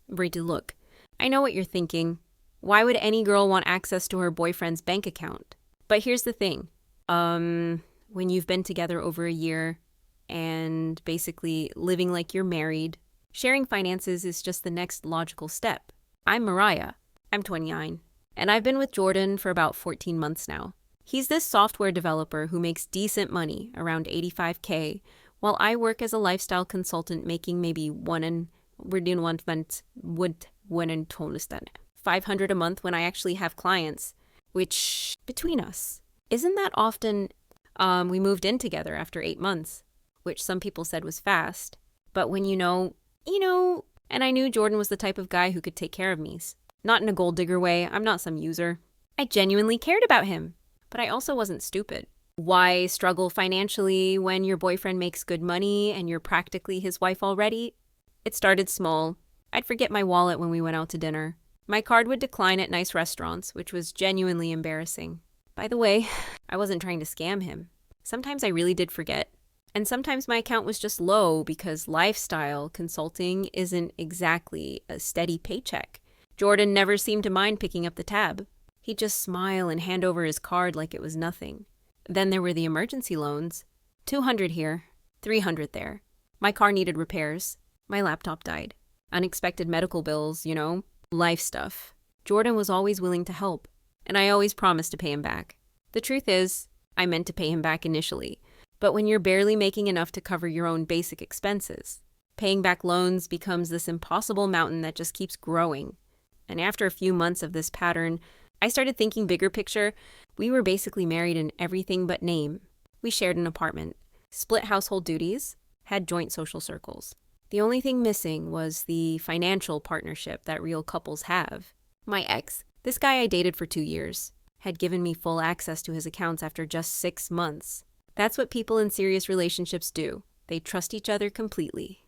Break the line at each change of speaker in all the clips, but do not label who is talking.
Brady, look, I know what you're thinking. Why would any girl want access to her boyfriend's bank account? But here's the thing. When you've been together over a year and basically living like you're married, sharing finances is just the next logical step. I'm Mariah. I'm 29. And I've been with Jordan for about 14 months now. He's this software developer who makes decent money, around 85K, while I work as a lifestyle consultant making maybe 500 a month when I actually have clients, which, between us, isn't that often. We moved in together after 8 months, which some people said was fast. But when you know, and I knew Jordan was the type of guy who could take care of me. Not in a gold digger way, I'm not some user. I genuinely cared about him, but I also wasn't stupid. Why struggle financially when your boyfriend makes good money and you're practically his wife already? It started small. I'd forget my wallet when we went out to dinner. My card would decline at nice restaurants, which was genuinely embarrassing. By the way, I wasn't trying to scam him. Sometimes I really did forget. And sometimes my account was just low because lifestyle consulting isn't exactly a steady paycheck. Jordan never seemed to mind picking up the tab. He'd just smile and hand over his card like it was nothing. Then there were the emergency loans. 200 here, 300 there. My car needed repairs. My laptop died. Unexpected medical bills, life stuff. Jordan was always willing to help, and I always promised to pay him back. The truth is, I meant to pay him back initially, but when you're barely making enough to cover your own basic expenses, paying back loans becomes this impossible mountain that just keeps growing. And after a few months of this pattern, I started thinking bigger picture. We were basically married in everything but name. We shared an apartment, split household duties, had joint social circles. The only thing missing was the financial partnership that real couples have. My ex, this guy I dated for 2 years, had given me full access to his accounts after just 6 months. That's what people in serious relationships do. They trust each other completely.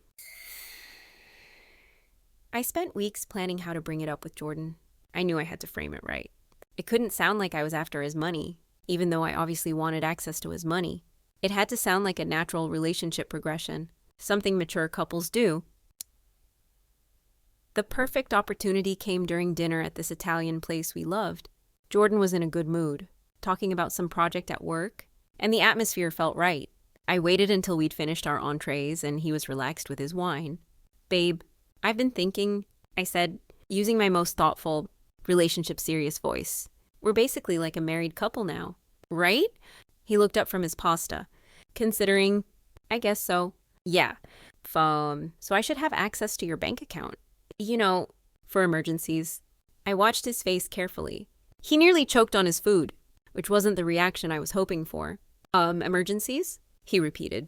I spent weeks planning how to bring it up with Jordan. I knew I had to frame it right. It couldn't sound like I was after his money, even though I obviously wanted access to his money. It had to sound like a natural relationship progression, something mature couples do. The perfect opportunity came during dinner at this Italian place we loved. Jordan was in a good mood, talking about some project at work, and the atmosphere felt right. I waited until we'd finished our entrees and he was relaxed with his wine. "Babe, I've been thinking," I said, using my most thoughtful, relationship-serious voice. "We're basically like a married couple now, right?" He looked up from his pasta. "Considering, I guess so." "Yeah. So I should have access to your bank account. For emergencies." I watched his face carefully. He nearly choked on his food, which wasn't the reaction I was hoping for. Emergencies?" he repeated.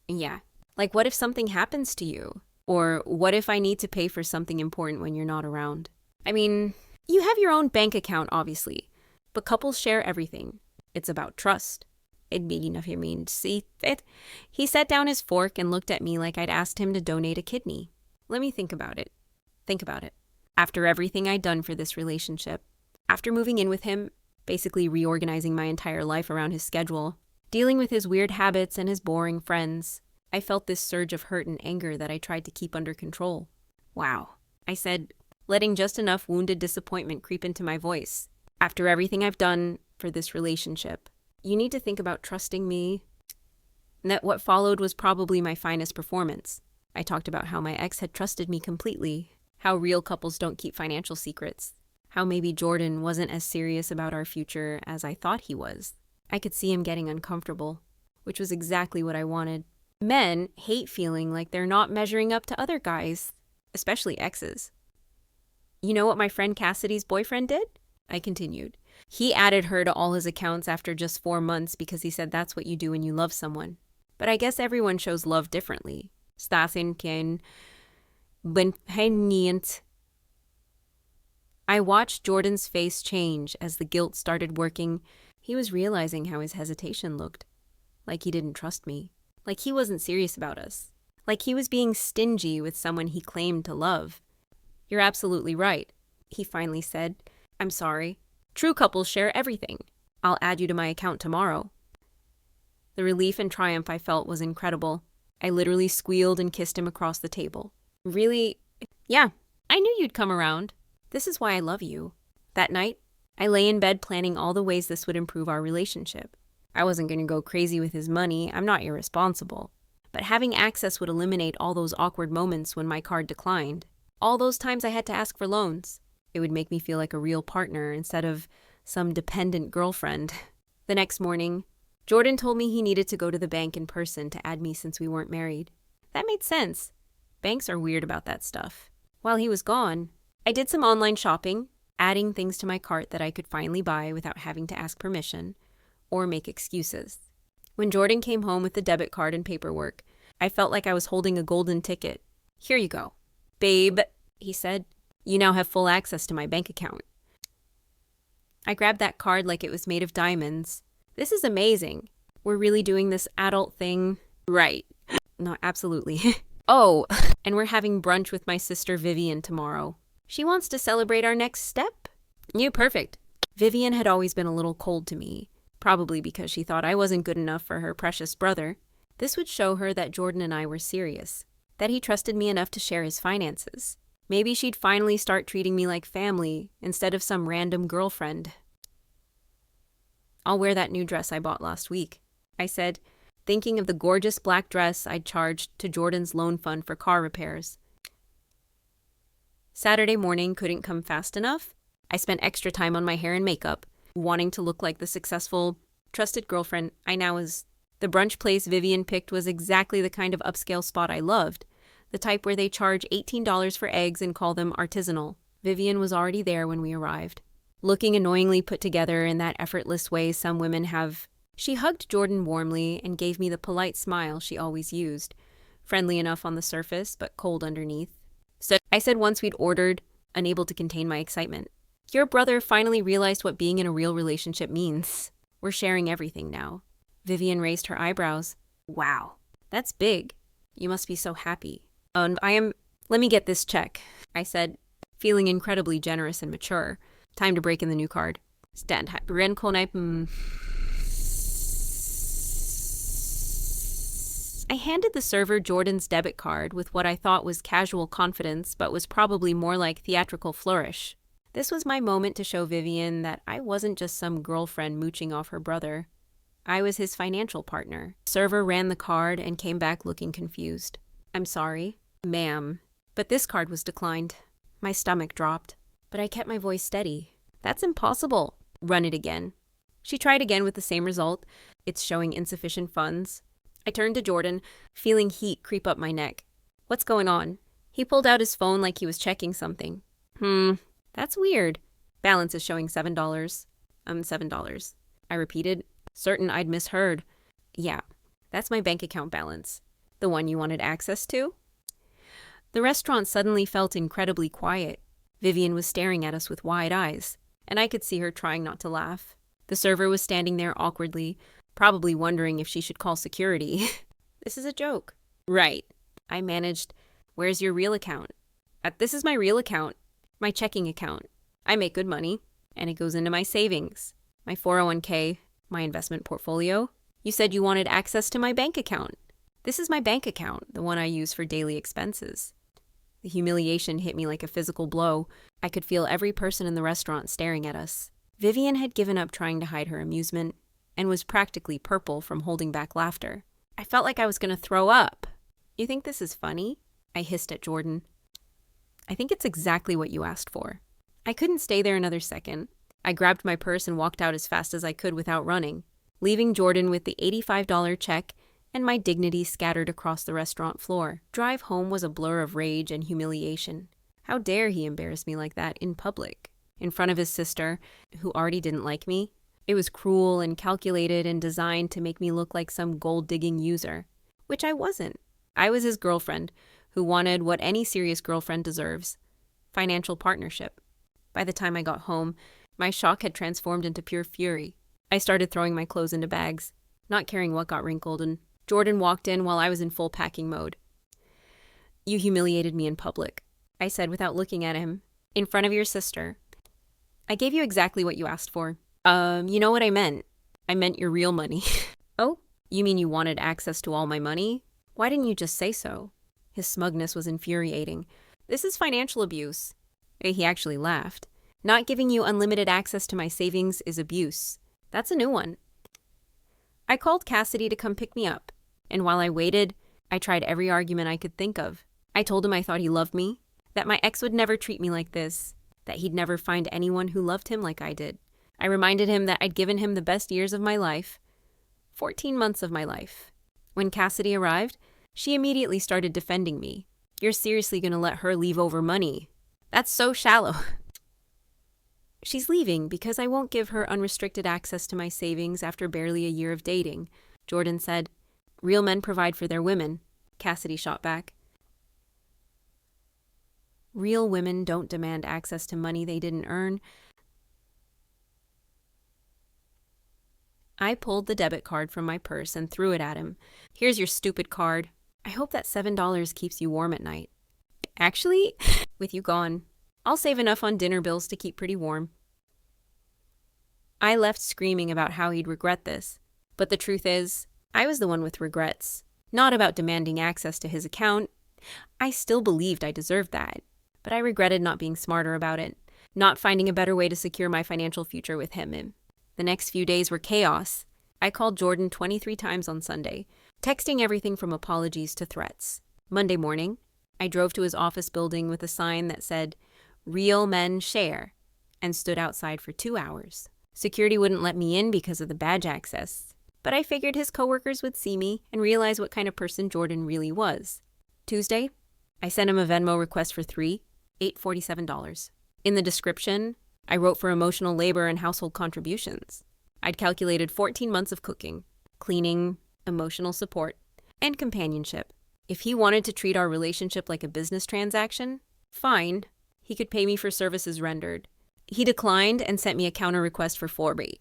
"Yeah. Like what if something happens to you? Or what if I need to pay for something important when you're not around? I mean, you have your own bank account, obviously, but couples share everything. It's about trust." He set down his fork and looked at me like I'd asked him to donate a kidney. "Let me think about it. After everything I'd done for this relationship, after moving in with him, basically reorganizing my entire life around his schedule, dealing with his weird habits and his boring friends, I felt this surge of hurt and anger that I tried to keep under control. "Wow," I said, letting just enough wounded disappointment creep into my voice. "After everything I've done for this relationship, you need to think about trusting me." And that what followed was probably my finest performance. I talked about how my ex had trusted me completely, how real couples don't keep financial secrets, how maybe Jordan wasn't as serious about our future as I thought he was. I could see him getting uncomfortable, which was exactly what I wanted. Men hate feeling like they're not measuring up to other guys, especially exes. "You know what my friend Cassidy's boyfriend did?" I continued. "He added her to all his accounts after just 4 months because he said that's what you do when you love someone. But I guess everyone shows love differently." I watched Jordan's face change as the guilt started working. He was realizing how his hesitation looked. Like he didn't trust me. Like he wasn't serious about us. Like he was being stingy with someone he claimed to love. "You're absolutely right," he finally said. "I'm sorry. True couples share everything. I'll add you to my account tomorrow." The relief and triumph I felt was incredible. I literally squealed and kissed him across the table. "Really? Yeah, I knew you'd come around. This is why I love you. That night, I lay in bed planning all the ways this would improve our relationship. I wasn't going to go crazy with his money. I'm not irresponsible. But having access would eliminate all those awkward moments when my card declined. All those times I had to ask for loans. It would make me feel like a real partner instead of some dependent girlfriend. The next morning, Jordan told me he needed to go to the bank in person to add me since we weren't married. That made sense. Banks are weird about that stuff. While he was gone, I did some online shopping, adding things to my cart that I could finally buy without having to ask permission or make excuses. When Jordan came home with the debit card and paperwork, I felt like I was holding a golden ticket. Here you go. Babe, he said, you now have full access to my bank account. I grabbed that card like it was made of diamonds. This is amazing. We're really doing this adult thing. Right. No, absolutely. Oh, and we're having brunch with my sister Vivian tomorrow. She wants to celebrate our next step. You perfect. Vivian had always been a little cold to me, probably because she thought I wasn't good enough for her precious brother. This would show her that Jordan and I were serious, that he trusted me enough to share his finances. Maybe she'd finally start treating me like family instead of some random girlfriend. I'll wear that new dress I bought last week, I said, thinking of the gorgeous black dress I'd charged to Jordan's loan fund for car repairs. Saturday morning couldn't come fast enough. I spent extra time on my hair and makeup, wanting to look like the successful, trusted girlfriend I now was. The brunch place Vivian picked was exactly the kind of upscale spot I loved, the type where they charge $18 for eggs and call them artisanal. Vivian was already there when we arrived, looking annoyingly put together in that effortless way some women have. She hugged Jordan warmly and gave me the polite smile she always used, friendly enough on the surface but cold underneath. So I said once we'd ordered, unable to contain my excitement, "Your brother finally realized what being in a real relationship means. We're sharing everything now." Vivian raised her eyebrows. "Wow, that's big. You must be so happy." Let me get this check," I said, feeling incredibly generous and mature. Time to break in the new card. I handed the server Jordan's debit card with what I thought was casual confidence, but was probably more like theatrical flourish. This was my moment to show Vivian that I wasn't just some girlfriend mooching off her brother. I was his financial partner. The server ran the card and came back looking confused. "I'm sorry, ma'am, but this card was declined." My stomach dropped, but I kept my voice steady. "That's impossible." "Run it again." She tried again with the same result. "It's showing insufficient funds." I turned to Jordan, feeling heat creep up my neck. "What's going on?" He pulled out his phone like he was checking something. That's weird. "Balance is showing $7. $7. I repeated, certain I'd misheard. "Yeah, that's my bank account balance. The one you wanted access to?" The restaurant suddenly felt incredibly quiet. Vivian was staring at us with wide eyes, and I could see her trying not to laugh. The server was standing there awkwardly, probably wondering if she should call security. "This is a joke." "Right." I managed. "Where's your real account?" This is my real account. My checking account. I make good money, and it goes into my savings, my 401k, my investment portfolio. You said you wanted access to my bank account. This is my bank account, the one I use for daily expenses." The humiliation hit me like a physical blow. I could feel every person in the restaurant staring at us. Vivian had given up trying to hide her amusement and was practically purple from holding back laughter. I felt like I was going to throw up. "You think this is funny?" I hissed at Jordan. "I think it's exactly what you asked for." I couldn't stay there another second. I grabbed my purse and walked out as fast as I could without running, leaving Jordan with the $85 check and my dignity scattered across the restaurant floor. Drive home was a blur of rage and humiliation. How dare he embarrass me like that in public, in front of his sister, who already didn't like me? It was cruel and calculated and designed to make me look like some gold-digging user, which I wasn't. I was his girlfriend, who wanted what any serious girlfriend deserves: financial partnership. By the time I got home, my shock had transformed into pure fury. I started throwing my clothes into bags, not caring what got wrinkled, and Jordan walked in while I was in full packing mode. "You humiliated me in public," I said without looking at him. "In front of your sister. I gave you exactly what you asked for." You know what I meant. I meant your real money." "Oh, you mean you wanted access to all my money? Why didn't you just say so?" His smugness was infuriating. This is financial abuse. He actually laughed. Not giving you unlimited access to my savings is abuse. That's a new one. I called Cassidy to come pick me up, and while I waited, I tried every argument I could think of. I told him I thought he loved me, that my ex would never treat me like this, that he'd never find anyone who loved him like I did. I reminded him that I'd given him the best years of my life, 14 months of my life. When Cassidy arrived, she immediately started defending me. You're seriously going to let her leave over money? That's so shallow. She's leaving because I won't give her unrestricted access to my savings after barely a year of dating, Jordan said. Real men provide for their women, Cassidy shot back. Real women don't demand access to money they didn't earn. I pulled the debit card from my purse and threw it at him. Here's your stupid card. I hope that $7 keeps you warm at night. Actually, with you gone, I'll save enough on dinner bills to keep pretty warm. I left screaming about how he'd regret this, but the truth is, I was the one with regrets, not about demanding access to his account. I still believed I deserved that, but I regretted not being smarter about it, not finding a better way to secure my financial future with him. The next few days were chaos. I called Jordan 23 times on Sunday, texting everything from apologies to threats. Monday morning, I drove to his office building with a sign that said, "Real men share," and stood outside for 2 hours. Security wouldn't let me in because of the badge access, but I figured his coworkers would see me and realize what kind of person Jordan really was. Tuesday, I sent him a Venmo request for $847. In the description, I wrote for emotional labor and household contributions. I'd calculated 14 months of cooking, cleaning, emotional support, and companionship. If he wanted to treat our relationship like a business transaction, fine. He could pay me for services rendered. He declined and sent me a counter request for floor rate.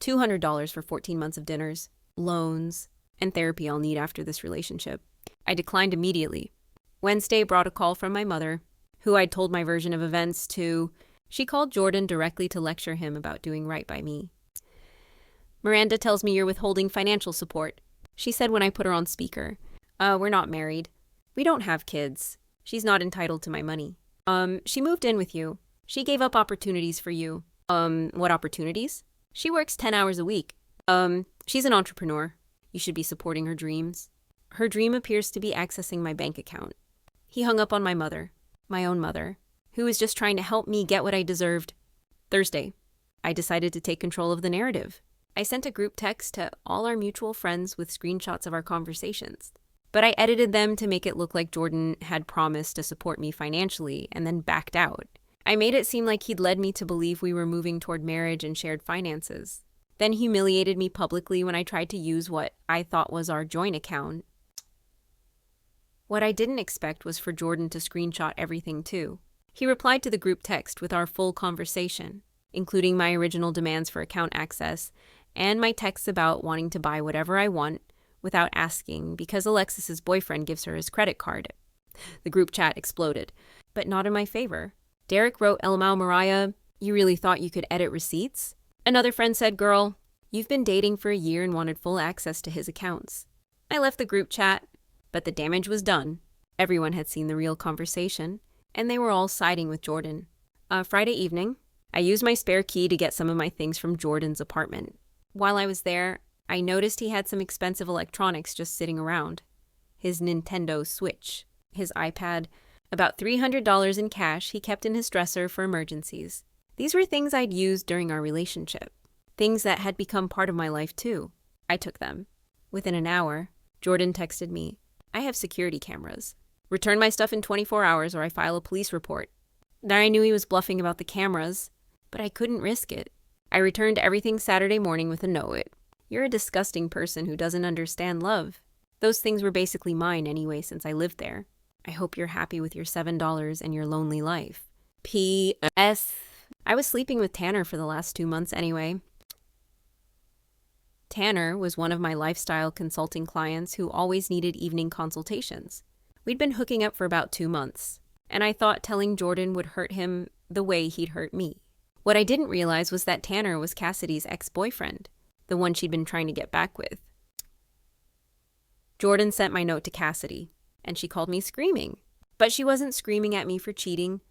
$200 for 14 months of dinners, loans, and therapy I'll need after this relationship. I declined immediately. Wednesday brought a call from my mother, who I'd told my version of events to. She called Jordan directly to lecture him about doing right by me. Miranda tells me you're withholding financial support, she said when I put her on speaker. We're not married. We don't have kids. She's not entitled to my money. She moved in with you. She gave up opportunities for you. What opportunities? She works 10 hours a week. She's an entrepreneur. You should be supporting her dreams. Her dream appears to be accessing my bank account. He hung up on my mother, my own mother, who was just trying to help me get what I deserved. Thursday, I decided to take control of the narrative. I sent a group text to all our mutual friends with screenshots of our conversations. But I edited them to make it look like Jordan had promised to support me financially and then backed out. I made it seem like he'd led me to believe we were moving toward marriage and shared finances, then humiliated me publicly when I tried to use what I thought was our joint account. What I didn't expect was for Jordan to screenshot everything too. He replied to the group text with our full conversation, including my original demands for account access and my texts about wanting to buy whatever I want without asking because Alexis's boyfriend gives her his credit card. The group chat exploded, but not in my favor. Derek wrote, "Elmau Mariah, you really thought you could edit receipts?" Another friend said, "Girl, you've been dating for a year and wanted full access to his accounts." I left the group chat, but the damage was done. Everyone had seen the real conversation, and they were all siding with Jordan. Friday evening, I used my spare key to get some of my things from Jordan's apartment. While I was there, I noticed he had some expensive electronics just sitting around. His Nintendo Switch, his iPad, about $300 in cash he kept in his dresser for emergencies. These were things I'd used during our relationship, things that had become part of my life too. I took them. Within an hour, Jordan texted me, "I have security cameras. Return my stuff in 24 hours or I file a police report." Now I knew he was bluffing about the cameras, but I couldn't risk it. I returned everything Saturday morning with a note. "You're a disgusting person who doesn't understand love. Those things were basically mine anyway since I lived there. I hope you're happy with your $7 and your lonely life. P.S. I was sleeping with Tanner for the last 2 months anyway." Tanner was one of my lifestyle consulting clients who always needed evening consultations. We'd been hooking up for about 2 months, and I thought telling Jordan would hurt him the way he'd hurt me. What I didn't realize was that Tanner was Cassidy's ex-boyfriend, the one she'd been trying to get back with. Jordan sent my note to Cassidy, and she called me screaming. But she wasn't screaming at me for cheating.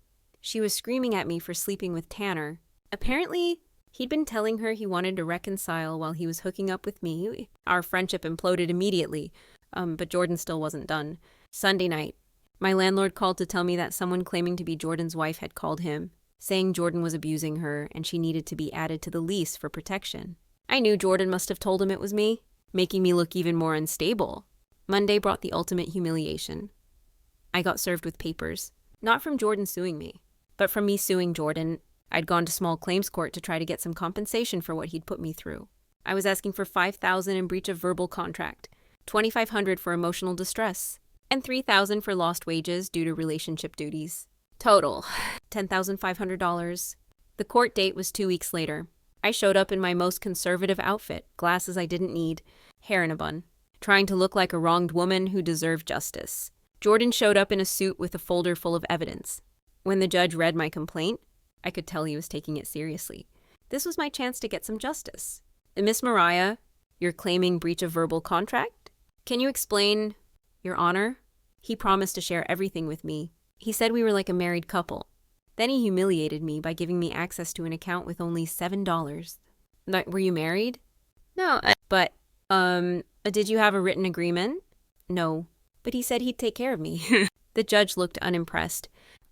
She was screaming at me for sleeping with Tanner. Apparently, he'd been telling her he wanted to reconcile while he was hooking up with me. Our friendship imploded immediately, but Jordan still wasn't done. Sunday night, my landlord called to tell me that someone claiming to be Jordan's wife had called him, saying Jordan was abusing her and she needed to be added to the lease for protection. I knew Jordan must have told him it was me, making me look even more unstable. Monday brought the ultimate humiliation. I got served with papers, not from Jordan suing me, but from me suing Jordan. I'd gone to small claims court to try to get some compensation for what he'd put me through. I was asking for $5,000 in breach of verbal contract, $2,500 for emotional distress, and $3,000 for lost wages due to relationship duties. Total, $10,500. The court date was 2 weeks later. I showed up in my most conservative outfit, glasses I didn't need, hair in a bun, trying to look like a wronged woman who deserved justice. Jordan showed up in a suit with a folder full of evidence. When the judge read my complaint, I could tell he was taking it seriously. This was my chance to get some justice. Miss Mariah, you're claiming breach of verbal contract? Can you explain, Your Honor? He promised to share everything with me. He said we were like a married couple. Then he humiliated me by giving me access to an account with only $7. Were you married? No. But, did you have a written agreement? No. But he said he'd take care of me. The judge looked unimpressed.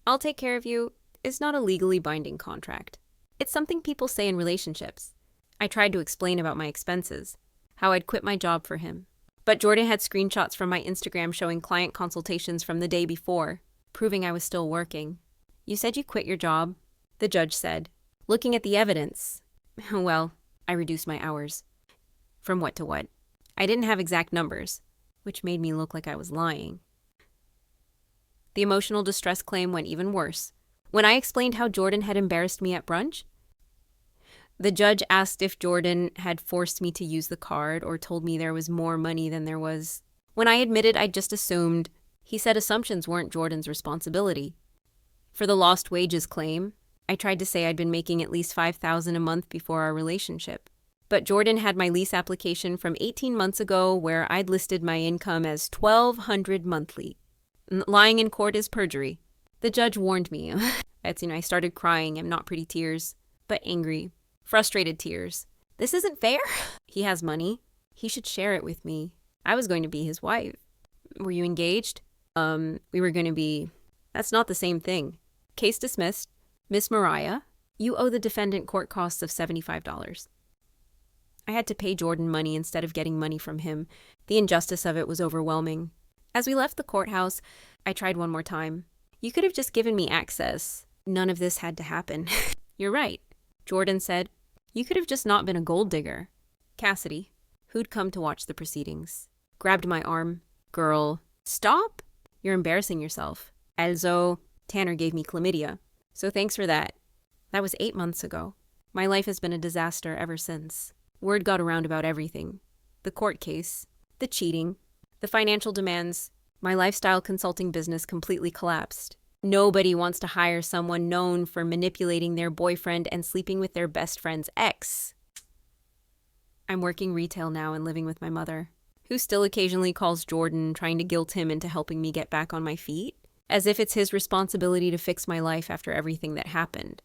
I'll take care of you is not a legally binding contract. It's something people say in relationships. I tried to explain about my expenses, how I'd quit my job for him. But Jordan had screenshots from my Instagram showing client consultations from the day before, proving I was still working. You said you quit your job, the judge said. Looking at the evidence, well, I reduced my hours. From what to what? I didn't have exact numbers, which made me look like I was lying. The emotional distress claim went even worse. When I explained how Jordan had embarrassed me at brunch, the judge asked if Jordan had forced me to use the card or told me there was more money than there was. When I admitted I'd just assumed, he said assumptions weren't Jordan's responsibility. For the lost wages claim, I tried to say I'd been making at least $5,000 a month before our relationship. But Jordan had my lease application from 18 months ago where I'd listed my income as $1,200 monthly. Lying in court is perjury. The judge warned me. I started crying, and not pretty tears, but angry, frustrated tears. This isn't fair. He has money. He should share it with me. I was going to be his wife. Were you engaged? We were going to be... That's not the same thing. Case dismissed. Miss Mariah, you owe the defendant court costs of $75. I had to pay Jordan money instead of getting money from him. The injustice of it was overwhelming. As we left the courthouse, I tried one more time. You could have just given me access. None of this had to happen. You're right, Jordan said. You could have just not been a gold digger. Cassidy, who'd come to watch the proceedings, grabbed my arm. Girl, stop. You're embarrassing yourself. Also, Tanner gave me chlamydia. So thanks for that. That was 8 months ago. My life has been a disaster ever since. Word got around about everything. The court case, the cheating, the financial demands. My lifestyle consulting business completely collapsed. Nobody wants to hire someone known for manipulating their boyfriend and sleeping with their best friend's ex. I'm working retail now and living with my mother, who still occasionally calls Jordan, trying to guilt him into helping me get back on my feet, as if it's his responsibility to fix my life after everything that happened.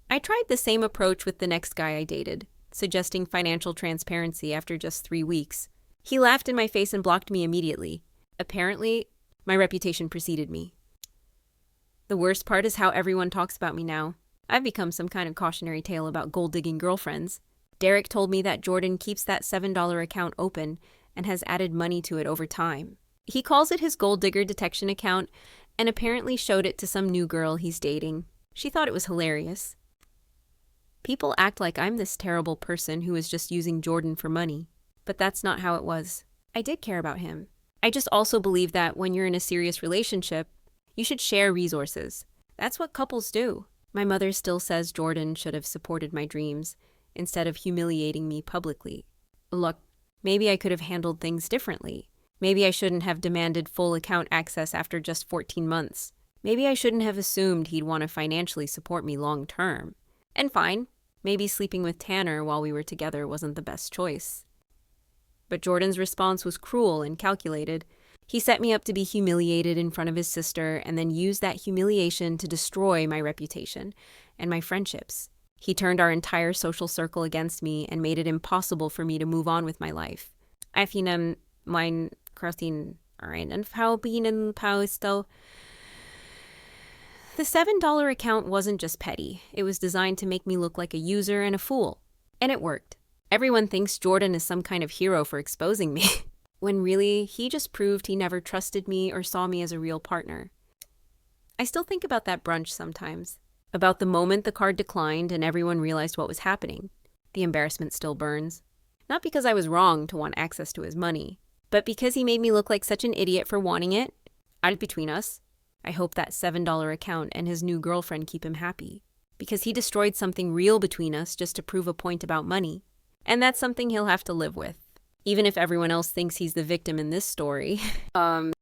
I tried the same approach with the next guy I dated, suggesting financial transparency after just 3 weeks. He laughed in my face and blocked me immediately. Apparently, my reputation preceded me. The worst part is how everyone talks about me now. I've become some kind of cautionary tale about gold-digging girlfriends. Derek told me that Jordan keeps that $7 account open and has added money to it over time. He calls it his gold digger detection account and apparently showed it to some new girl he's dating. She thought it was hilarious. People act like I'm this terrible person who is just using Jordan for money. But that's not how it was. I did care about him. I just also believe that when you're in a serious relationship, you should share resources. That's what couples do. My mother still says Jordan should have supported my dreams instead of humiliating me publicly. Look, maybe I could have handled things differently. Maybe I shouldn't have demanded full account access after just 14 months. Maybe I shouldn't have assumed he'd want to financially support me long term. And fine, maybe sleeping with Tanner while we were together wasn't the best choice. But Jordan's response was cruel and calculated. He set me up to be humiliated in front of his sister and then used that humiliation to destroy my reputation and my friendships. He turned our entire social circle against me and made it impossible for me to move on with my life. I finde mein Krotin einen Faubinen Pausto. The $7 account wasn't just petty. It was designed to make me look like a user and a fool. And it worked. Everyone thinks Jordan is some kind of hero for exposing me, when really, he just proved he never trusted me or saw me as a real partner. I still think about that brunch sometimes, about the moment the card declined and everyone realized what was happening. The embarrassment still burns. Not because I was wrong to want access to his money, but because he made me look like such an idiot for wanting it. Between us. I hope that $7 account and his new girlfriend keep him happy, because he destroyed something real between us just to prove a point about money. And that's something he'll have to live with, even if everyone else thinks he's the victim in this story.